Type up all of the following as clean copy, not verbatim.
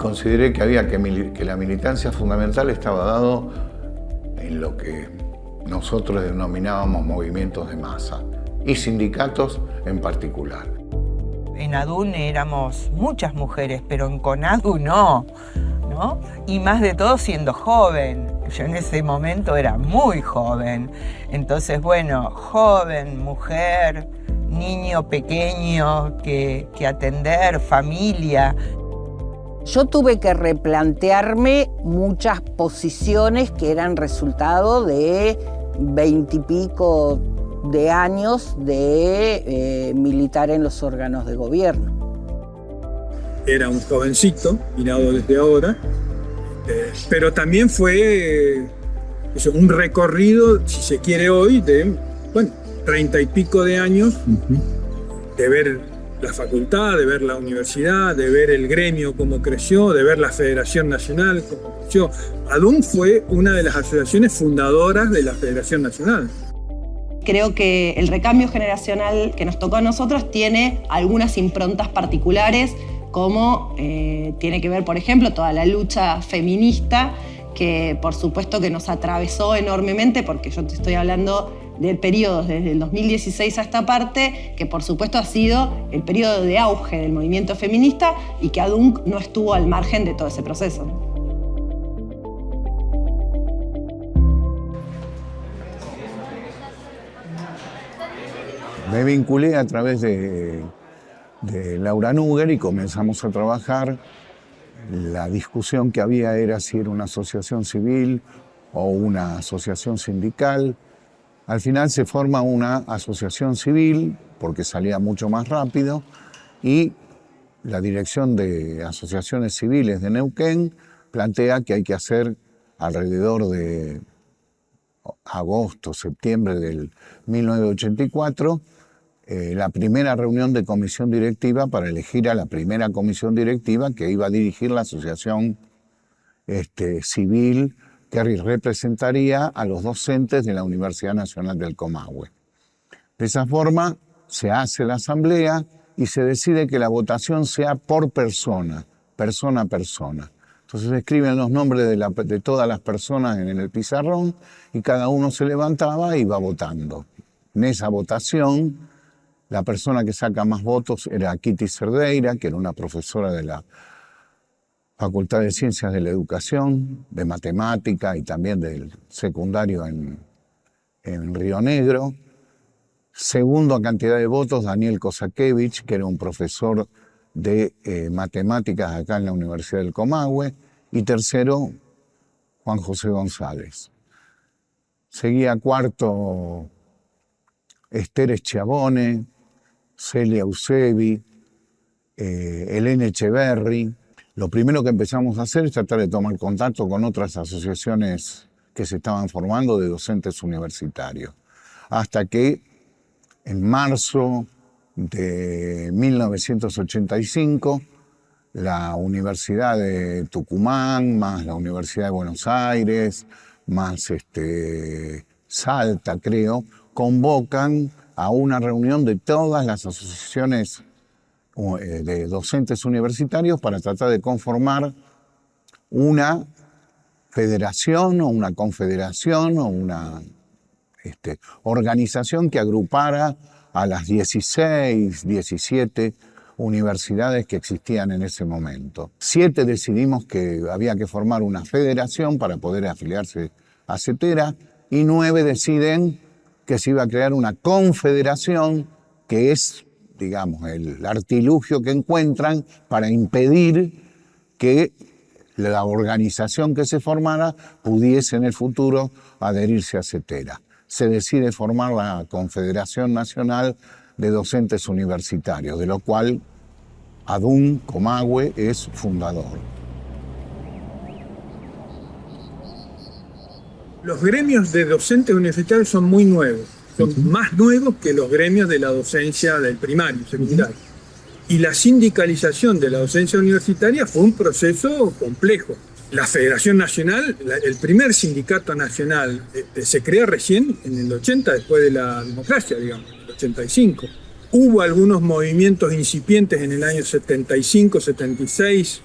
consideré que había que la militancia fundamental estaba dado en lo que nosotros denominábamos movimientos de masa y sindicatos en particular. En ADUN éramos muchas mujeres, pero en CONADU no, ¿no? Y más de todo siendo joven. Yo en ese momento era muy joven. Entonces, bueno, joven, mujer, niño pequeño que atender, familia. Yo tuve que replantearme muchas posiciones que eran resultado de 20 y pico de años de militar en los órganos de gobierno. Era un jovencito, mirado desde ahora, pero también fue un recorrido, si se quiere hoy, de 30 y pico de años de ver la facultad, de ver la universidad, de ver el gremio cómo creció, de ver la Federación Nacional cómo creció. ADUN fue una de las asociaciones fundadoras de la Federación Nacional. Creo que el recambio generacional que nos tocó a nosotros tiene algunas improntas particulares, como tiene que ver, por ejemplo, toda la lucha feminista, que por supuesto que nos atravesó enormemente, porque yo te estoy hablando de periodos desde el 2016 a esta parte, que por supuesto ha sido el periodo de auge del movimiento feminista y que ADUN no estuvo al margen de todo ese proceso. Me vinculé a través de Laura Nugger y comenzamos a trabajar. La discusión que había era si era una asociación civil o una asociación sindical. Al final se forma una asociación civil porque salía mucho más rápido y la Dirección de Asociaciones Civiles de Neuquén plantea que hay que hacer alrededor de agosto, septiembre del 1984 la primera reunión de comisión directiva para elegir a la primera comisión directiva que iba a dirigir la asociación civil que representaría a los docentes de la Universidad Nacional del Comahue. De esa forma se hace la asamblea y se decide que la votación sea por persona, persona a persona. Entonces escriben los nombres de todas las personas en el pizarrón y cada uno se levantaba y iba votando. En esa votación, la persona que saca más votos era Kitty Cerdeira, que era una profesora de la Facultad de Ciencias de la Educación, de Matemática y también del secundario en Río Negro. Segundo a cantidad de votos, Daniel Kosakevich, que era un profesor de matemáticas acá en la Universidad del Comahue. Y tercero, Juan José González. Seguía cuarto Esther Schiavone, Celia Eusebi, Elena Echeverri. Lo primero que empezamos a hacer es tratar de tomar contacto con otras asociaciones que se estaban formando de docentes universitarios. Hasta que en marzo de 1985, la Universidad de Tucumán, más la Universidad de Buenos Aires, más Salta, creo, convocan a una reunión de todas las asociaciones de docentes universitarios para tratar de conformar una federación o una confederación o una organización que agrupara a las 16, 17 universidades que existían en ese momento. 7 decidimos que había que formar una federación para poder afiliarse a CETERA y 9 deciden que se iba a crear una confederación, que es, digamos, el artilugio que encuentran para impedir que la organización que se formara pudiese en el futuro adherirse a CETERA. Se decide formar la Confederación Nacional de Docentes Universitarios, de lo cual ADUN Comahue es fundador. Los gremios de docentes universitarios son muy nuevos, son más nuevos que los gremios de la docencia del primario, secundario. Y la sindicalización de la docencia universitaria fue un proceso complejo. La Federación Nacional, el primer sindicato nacional, se crea recién en el 80, después de la democracia, digamos, en el 85. Hubo algunos movimientos incipientes en el año 75, 76,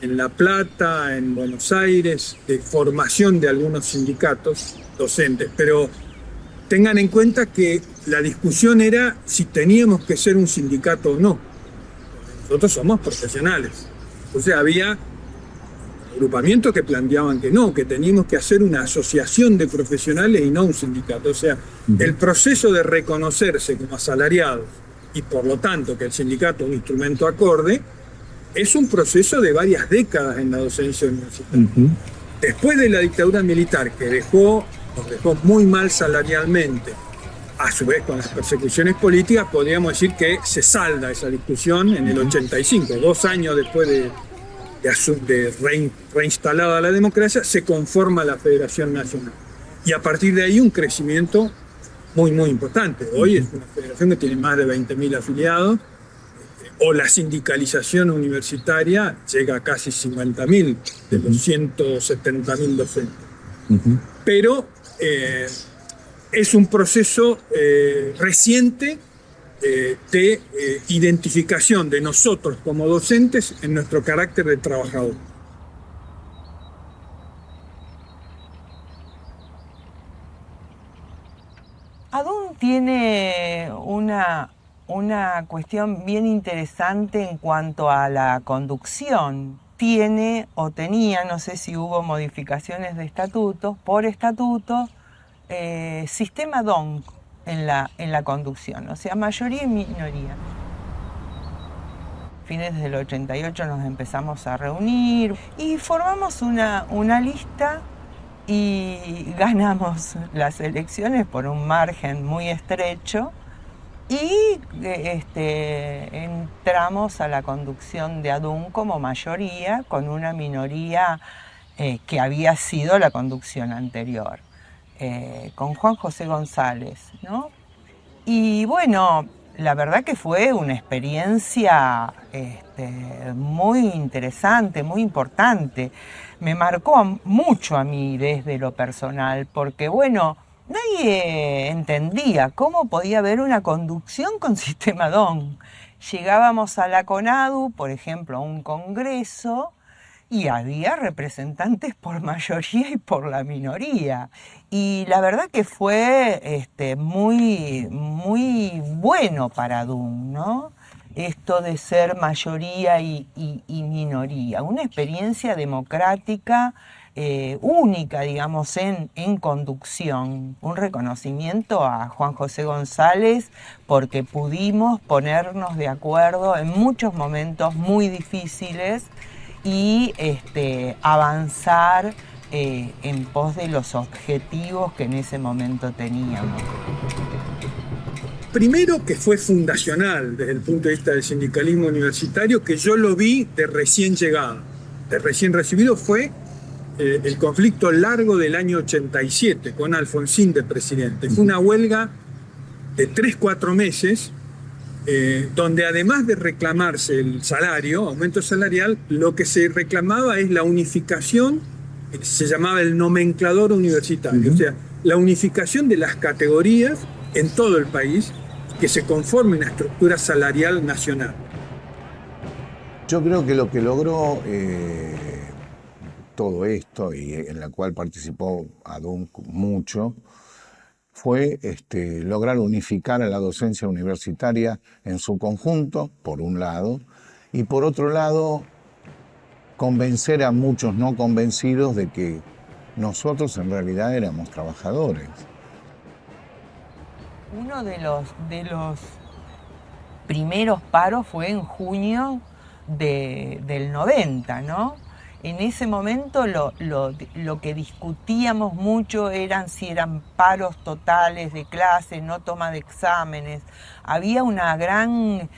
en La Plata, en Buenos Aires, de formación de algunos sindicatos docentes, pero tengan en cuenta que la discusión era si teníamos que ser un sindicato o no. Nosotros somos profesionales. Entonces había agrupamientos que planteaban que no, que teníamos que hacer una asociación de profesionales y no un sindicato. O sea, el proceso de reconocerse como asalariados y por lo tanto que el sindicato es un instrumento acorde, es un proceso de varias décadas en la docencia universitaria. Después de la dictadura militar, que nos dejó muy mal salarialmente, a su vez con las persecuciones políticas, podríamos decir que se salda esa discusión en el 85, 2 años después de reinstalada la democracia, se conforma la Federación Nacional. Y a partir de ahí un crecimiento muy, muy importante. Hoy es una federación que tiene más de 20.000 afiliados, o la sindicalización universitaria llega a casi 50.000 de los 170.000 docentes. Pero es un proceso reciente de identificación de nosotros como docentes en nuestro carácter de trabajador. ADUN tiene una cuestión bien interesante en cuanto a la conducción. Tiene o tenía, no sé si hubo modificaciones de estatutos, por estatuto, sistema DONC en la conducción, o sea, mayoría y minoría. Fines del 88 nos empezamos a reunir y formamos una lista y ganamos las elecciones por un margen muy estrecho y entramos a la conducción de ADUN como mayoría con una minoría que había sido la conducción anterior, con Juan José González, ¿no? Y bueno, la verdad que fue una experiencia muy interesante, muy importante. Me marcó mucho a mí desde lo personal, porque bueno, nadie entendía cómo podía haber una conducción con sistema DON. Llegábamos a la CONADU, por ejemplo, a un congreso, y había representantes por mayoría y por la minoría. Y la verdad que fue muy, muy bueno para ADUN, ¿no? Esto de ser mayoría y minoría. Una experiencia democrática única, digamos, en conducción. Un reconocimiento a Juan José González porque pudimos ponernos de acuerdo en muchos momentos muy difíciles y avanzar en pos de los objetivos que en ese momento teníamos. Primero, que fue fundacional desde el punto de vista del sindicalismo universitario, que yo lo vi de recién llegado, de recién recibido, fue el conflicto largo del año 87 con Alfonsín de presidente. Fue una huelga de 3-4 meses, donde además de reclamarse el salario, aumento salarial, lo que se reclamaba es la unificación, se llamaba el nomenclador universitario, o sea, la unificación de las categorías en todo el país, que se conforme una estructura salarial nacional. Yo creo que lo que logró todo esto, y en la cual participó ADUN mucho, fue lograr unificar a la docencia universitaria en su conjunto, por un lado, y por otro lado, convencer a muchos no convencidos de que nosotros en realidad éramos trabajadores. Uno de los primeros paros fue en junio del 90, ¿no? En ese momento lo que discutíamos mucho eran si eran paros totales de clase, no toma de exámenes. Había una gran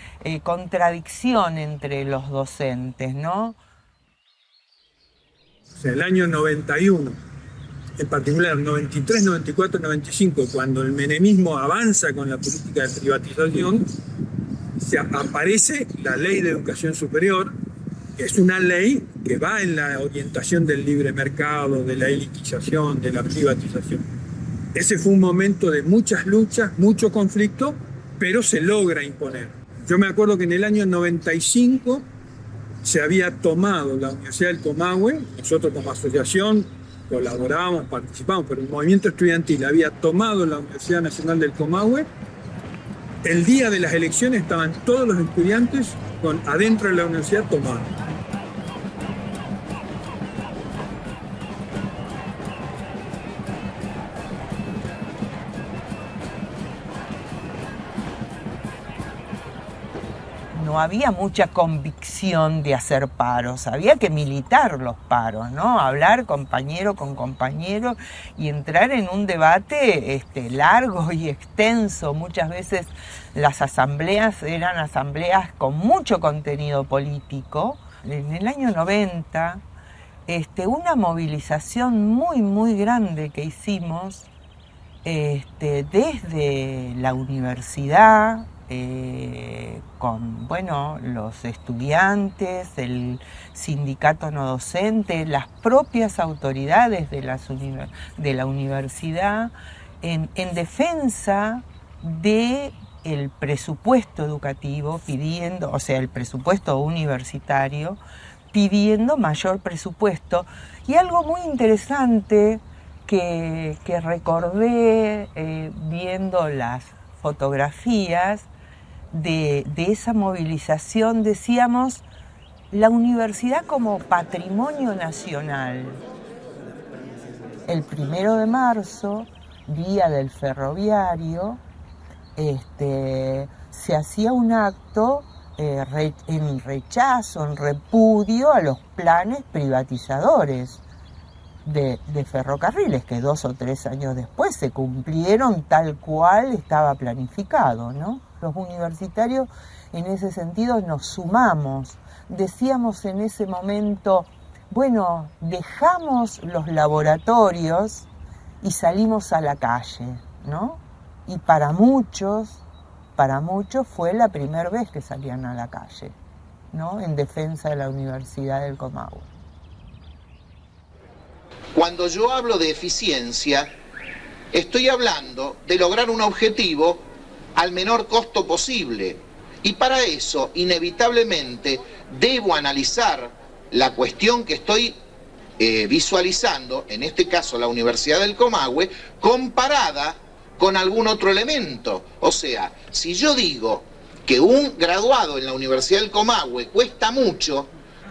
contradicción entre los docentes, ¿no? O sea, el año 91, en particular 93, 94, 95, cuando el menemismo avanza con la política de privatización, aparece la Ley de Educación Superior, que es una ley que va en la orientación del libre mercado, de la elitización, de la privatización. Ese fue un momento de muchas luchas, mucho conflicto, pero se logra imponer. Yo me acuerdo que en el año 95 se había tomado la Universidad del Comahue, nosotros como asociación colaborábamos, participamos, pero el movimiento estudiantil había tomado la Universidad Nacional del Comahue. El día de las elecciones estaban todos los estudiantes adentro de la universidad tomados. No había mucha convicción de hacer paros, había que militar los paros, ¿no? Hablar compañero con compañero y entrar en un debate largo y extenso. Muchas veces las asambleas eran asambleas con mucho contenido político. En el año 90, una movilización muy, muy grande que hicimos desde la universidad, con los estudiantes, el sindicato no docente, las propias autoridades de la universidad, en defensa del presupuesto educativo, el presupuesto universitario, pidiendo mayor presupuesto. Y algo muy interesante que recordé viendo las fotografías de esa movilización, decíamos, la universidad como patrimonio nacional. El 1 de marzo, día del ferroviario, se hacía un acto en rechazo, en repudio a los planes privatizadores de ferrocarriles, que 2 o 3 años después se cumplieron tal cual estaba planificado, ¿no? Los universitarios en ese sentido nos sumamos. Decíamos en ese momento, bueno, dejamos los laboratorios y salimos a la calle, ¿no? Y para muchos fue la primera vez que salían a la calle, ¿no? En defensa de la Universidad del Comahue. Cuando yo hablo de eficiencia, estoy hablando de lograr un objetivo al menor costo posible. Y para eso, inevitablemente, debo analizar la cuestión que estoy visualizando, en este caso la Universidad del Comahue, comparada con algún otro elemento. O sea, si yo digo que un graduado en la Universidad del Comahue cuesta mucho,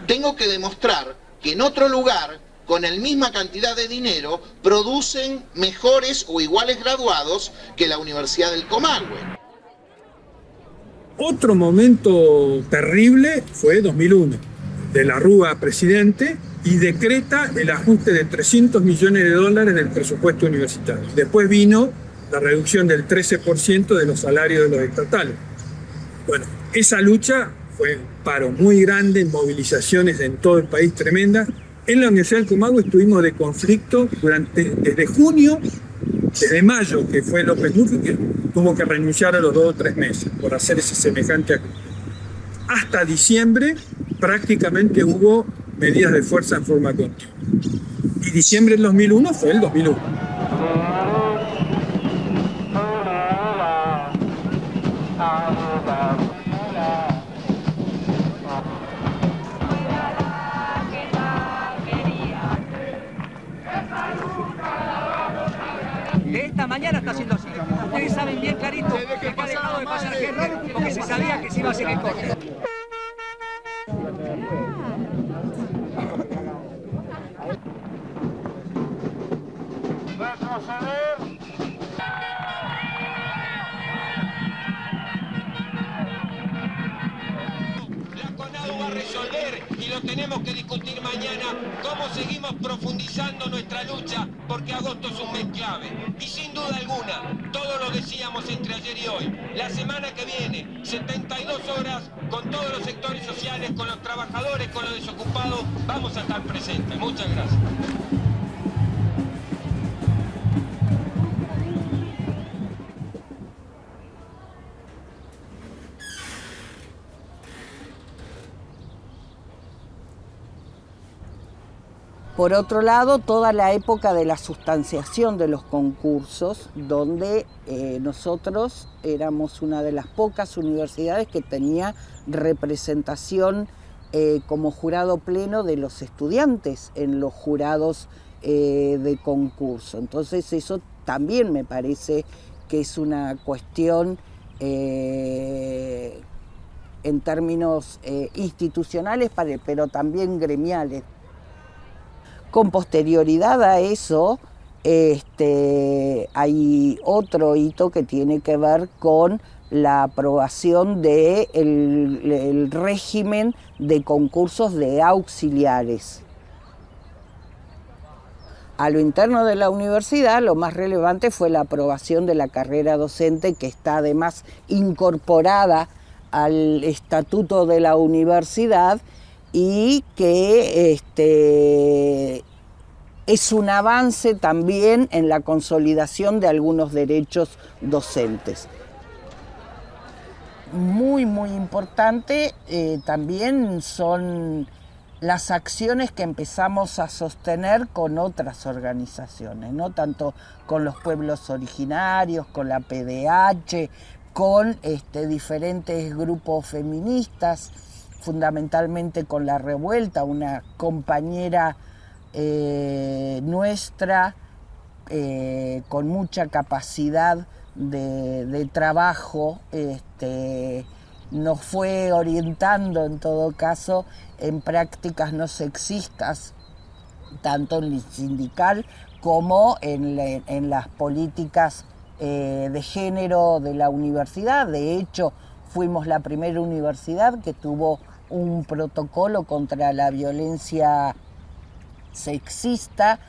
tengo que demostrar que en otro lugar, con la misma cantidad de dinero, producen mejores o iguales graduados que la Universidad del Comahue. Otro momento terrible fue 2001. De la Rúa presidente y decreta el ajuste de $300 millones del presupuesto universitario. Después vino la reducción del 13% de los salarios de los estatales. Bueno, esa lucha fue un paro muy grande, movilizaciones en todo el país tremendas. En la Universidad del Comahue estuvimos de conflicto desde mayo, que fue López Murphy, que tuvo que renunciar a los 2 o 3 meses por hacer ese semejante acto. Hasta diciembre prácticamente hubo medidas de fuerza en forma continua. Y diciembre del 2001 fue el 2001. Esta mañana está haciendo así. Ustedes saben bien clarito que ha dejado de pasar gente porque se sabía que se iba a hacer el corte. Va a resolver y lo tenemos que discutir mañana cómo seguimos profundizando nuestra lucha, porque agosto es un mes clave y sin duda alguna, todos lo decíamos entre ayer y hoy, la semana que viene 72 horas con todos los sectores sociales, con los trabajadores, con los desocupados, vamos a estar presentes. Muchas gracias. Por otro lado, toda la época de la sustanciación de los concursos, donde nosotros éramos una de las pocas universidades que tenía representación como jurado pleno de los estudiantes en los jurados de concurso. Entonces eso también me parece que es una cuestión en términos institucionales, pero también gremiales. Con posterioridad a eso, hay otro hito que tiene que ver con la aprobación del régimen de concursos de auxiliares. A lo interno de la universidad, lo más relevante fue la aprobación de la carrera docente, que está además incorporada al estatuto de la universidad y que es un avance también en la consolidación de algunos derechos docentes. Muy, muy importante también son las acciones que empezamos a sostener con otras organizaciones, ¿no? Tanto con los pueblos originarios, con la PDH, con diferentes grupos feministas, fundamentalmente con La Revuelta, una compañera nuestra con mucha capacidad de trabajo, nos fue orientando en todo caso en prácticas no sexistas, tanto en el sindical como en las políticas de género de la universidad. De hecho, fuimos la primera universidad que tuvo un protocolo contra la violencia sexista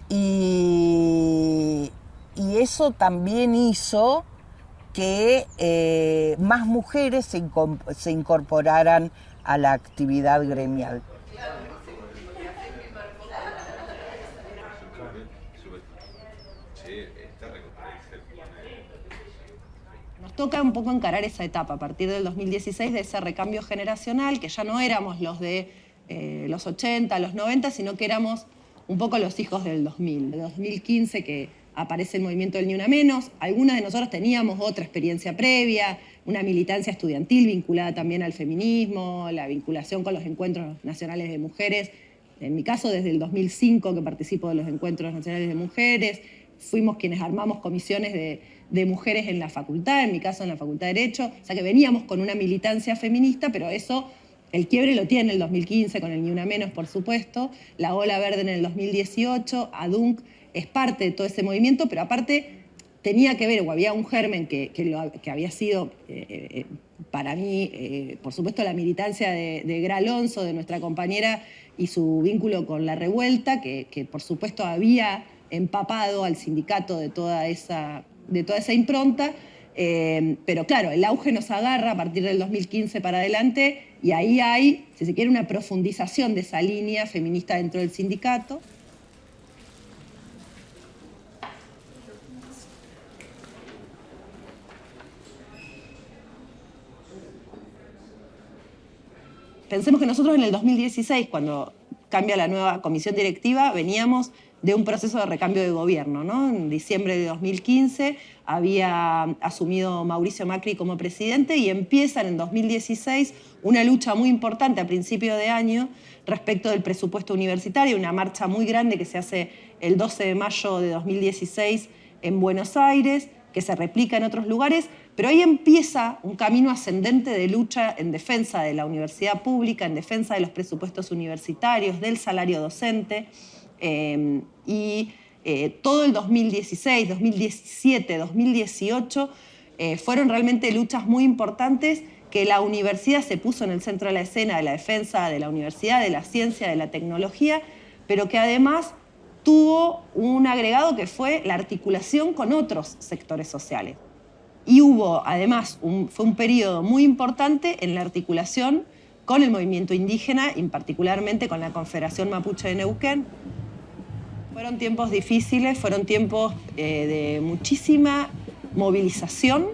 y eso también hizo que más mujeres se incorporaran a la actividad gremial. Nos toca un poco encarar esa etapa a partir del 2016 de ese recambio generacional, que ya no éramos los de los 80, los 90, sino que éramos un poco los hijos del 2000. De 2015 que aparece el movimiento del Ni Una Menos. Algunas de nosotros teníamos otra experiencia previa, una militancia estudiantil vinculada también al feminismo, la vinculación con los encuentros nacionales de mujeres. En mi caso, desde el 2005 que participo de los encuentros nacionales de mujeres, fuimos quienes armamos comisiones de mujeres en la facultad, en mi caso en la Facultad de Derecho, o sea que veníamos con una militancia feminista, pero eso, el quiebre lo tiene el 2015 con el Ni Una Menos, por supuesto, la Ola Verde en el 2018, ADUNC es parte de todo ese movimiento, pero aparte tenía que ver, o había un germen que había sido, para mí, por supuesto, la militancia de Gra Alonso, de nuestra compañera, y su vínculo con La Revuelta, que por supuesto había empapado al sindicato de toda esa impronta, pero claro, el auge nos agarra a partir del 2015 para adelante, y ahí hay, si se quiere, una profundización de esa línea feminista dentro del sindicato. Pensemos que nosotros en el 2016, cuando cambia la nueva comisión directiva, veníamos de un proceso de recambio de gobierno, ¿no? En diciembre de 2015 había asumido Mauricio Macri como presidente y empieza en el 2016 una lucha muy importante a principio de año respecto del presupuesto universitario, una marcha muy grande que se hace el 12 de mayo de 2016 en Buenos Aires, que se replica en otros lugares, pero ahí empieza un camino ascendente de lucha en defensa de la universidad pública, en defensa de los presupuestos universitarios, del salario docente, todo el 2016, 2017, 2018 fueron realmente luchas muy importantes que la universidad se puso en el centro de la escena de la defensa de la universidad, de la ciencia, de la tecnología, pero que además tuvo un agregado que fue la articulación con otros sectores sociales. Y hubo, además, fue un periodo muy importante en la articulación con el movimiento indígena, y particularmente con la Confederación Mapuche de Neuquén. Fueron tiempos difíciles, fueron tiempos de muchísima movilización,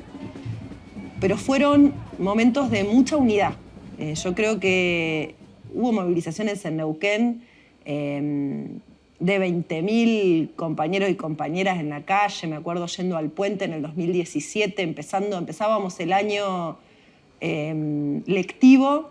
pero fueron momentos de mucha unidad. Yo creo que hubo movilizaciones en Neuquén de 20.000 compañeros y compañeras en la calle. Me acuerdo yendo al puente en el 2017, empezábamos el año lectivo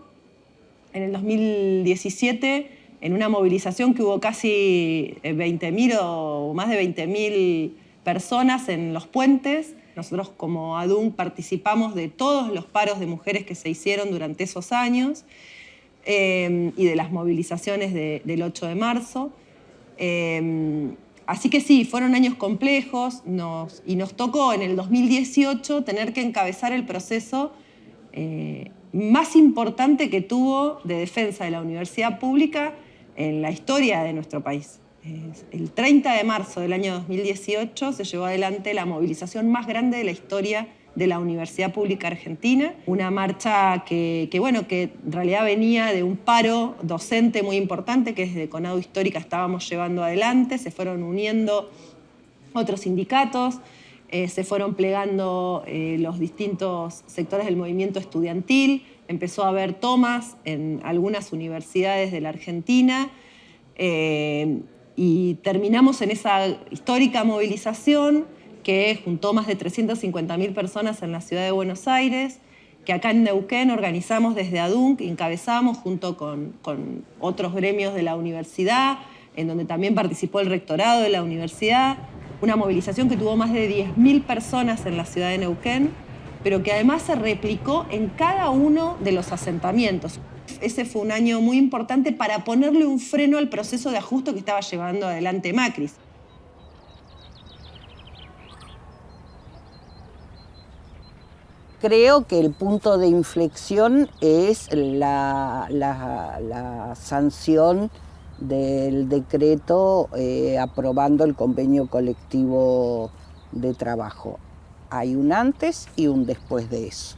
En el 2017, en una movilización que hubo casi 20.000 o más de 20.000 personas en los puentes, nosotros como ADUNC participamos de todos los paros de mujeres que se hicieron durante esos años y de las movilizaciones del 8 de marzo. Así que sí, fueron años complejos y nos tocó en el 2018 tener que encabezar el proceso más importante que tuvo de defensa de la universidad pública en la historia de nuestro país. El 30 de marzo del año 2018 se llevó adelante la movilización más grande de la historia de la Universidad Pública Argentina, una marcha que en realidad venía de un paro docente muy importante que desde CONADU Histórica estábamos llevando adelante, se fueron uniendo otros sindicatos, se fueron plegando los distintos sectores del movimiento estudiantil, empezó a haber tomas en algunas universidades de la Argentina y terminamos en esa histórica movilización que juntó más de 350.000 personas en la ciudad de Buenos Aires, que acá en Neuquén organizamos desde ADUNC, encabezamos junto con otros gremios de la universidad, en donde también participó el rectorado de la universidad, una movilización que tuvo más de 10.000 personas en la ciudad de Neuquén, pero que además se replicó en cada uno de los asentamientos. Ese fue un año muy importante para ponerle un freno al proceso de ajuste que estaba llevando adelante Macri. Creo que el punto de inflexión es la sanción del decreto aprobando el convenio colectivo de trabajo. Hay un antes y un después de eso,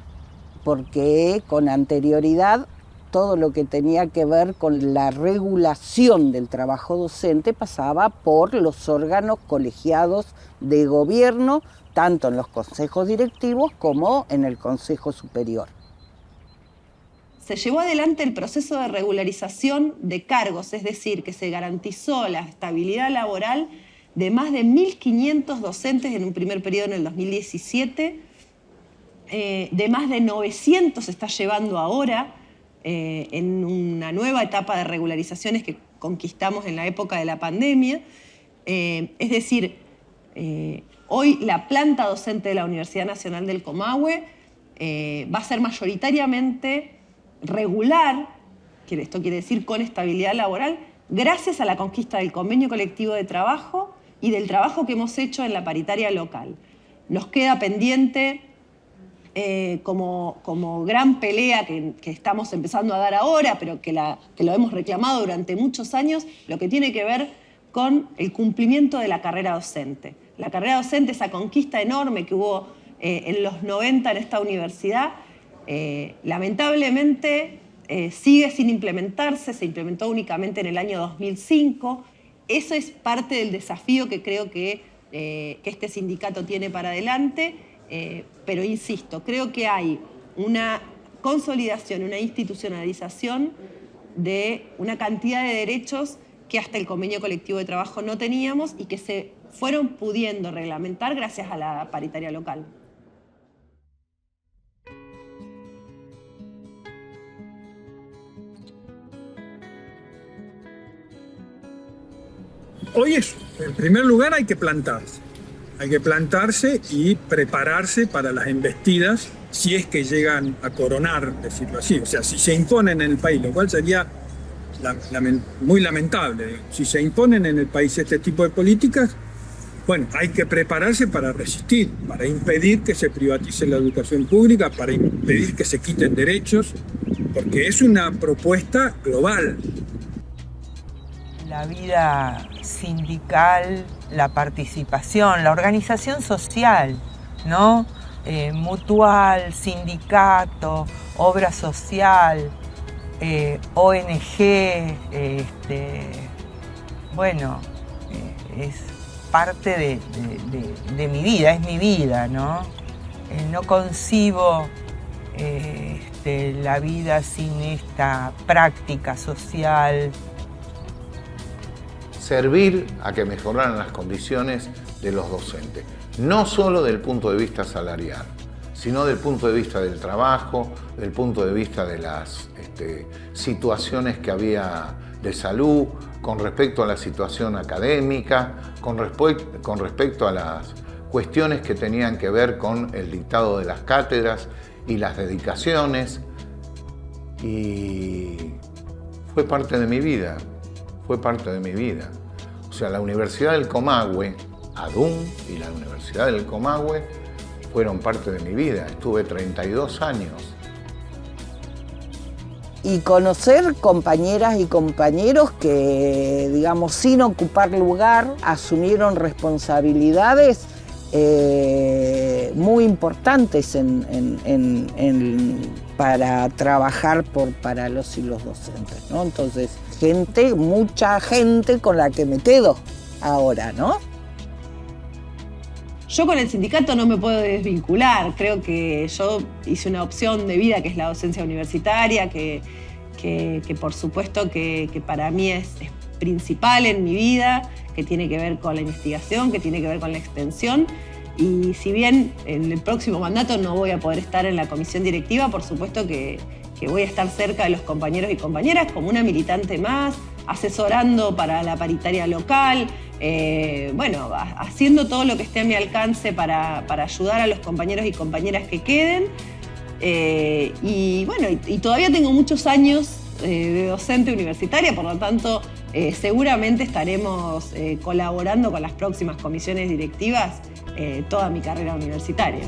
porque con anterioridad todo lo que tenía que ver con la regulación del trabajo docente pasaba por los órganos colegiados de gobierno, tanto en los consejos directivos como en el Consejo Superior. Se llevó adelante el proceso de regularización de cargos, es decir, que se garantizó la estabilidad laboral de más de 1.500 docentes en un primer periodo en el 2017, de más de 900 se está llevando ahora en una nueva etapa de regularizaciones que conquistamos en la época de la pandemia. Es decir, hoy la planta docente de la Universidad Nacional del Comahue va a ser mayoritariamente regular, esto quiere decir con estabilidad laboral, gracias a la conquista del convenio colectivo de trabajo y del trabajo que hemos hecho en la paritaria local. Nos queda pendiente como gran pelea que estamos empezando a dar ahora, pero que lo hemos reclamado durante muchos años, lo que tiene que ver con el cumplimiento de la carrera docente. La carrera docente, esa conquista enorme que hubo en los 90 en esta universidad, lamentablemente sigue sin implementarse, se implementó únicamente en el año 2005. Eso es parte del desafío que creo que este sindicato tiene para adelante, pero insisto, creo que hay una consolidación, una institucionalización de una cantidad de derechos que hasta el convenio colectivo de trabajo no teníamos y que se fueron pudiendo reglamentar gracias a la paritaria local. Hoy en primer lugar hay que plantarse. Hay que plantarse y prepararse para las embestidas si es que llegan a coronar, decirlo así. O sea, si se imponen en el país, lo cual sería muy lamentable. Si se imponen en el país este tipo de políticas, bueno, hay que prepararse para resistir, para impedir que se privatice la educación pública, para impedir que se quiten derechos, porque es una propuesta global. La vida sindical, la participación, la organización social, ¿no? Mutual, sindicato, obra social, ONG, es parte de mi vida, es mi vida, ¿no? No concibo la vida sin esta práctica social. Servir a que mejoraran las condiciones de los docentes, no solo del punto de vista salarial, sino del punto de vista del trabajo, del punto de vista de las situaciones que había de salud, con respecto a la situación académica, con respecto a las cuestiones que tenían que ver con el dictado de las cátedras y las dedicaciones. Y fue parte de mi vida, fue parte de mi vida. O sea, la Universidad del Comahue, ADUM y la Universidad del Comahue fueron parte de mi vida. Estuve 32 años. Y conocer compañeras y compañeros que, digamos, sin ocupar lugar, asumieron responsabilidades muy importantes para trabajar para los y los docentes, ¿no? Entonces, mucha gente con la que me quedo ahora, ¿no? Yo con el sindicato no me puedo desvincular. Creo que yo hice una opción de vida que es la docencia universitaria, que por supuesto que para mí es principal en mi vida, que tiene que ver con la investigación, que tiene que ver con la extensión. Y si bien en el próximo mandato no voy a poder estar en la comisión directiva, por supuesto que voy a estar cerca de los compañeros y compañeras como una militante más, asesorando para la paritaria local, haciendo todo lo que esté a mi alcance para ayudar a los compañeros y compañeras que queden. Y todavía tengo muchos años de docente universitaria, por lo tanto, seguramente estaremos colaborando con las próximas comisiones directivas toda mi carrera universitaria.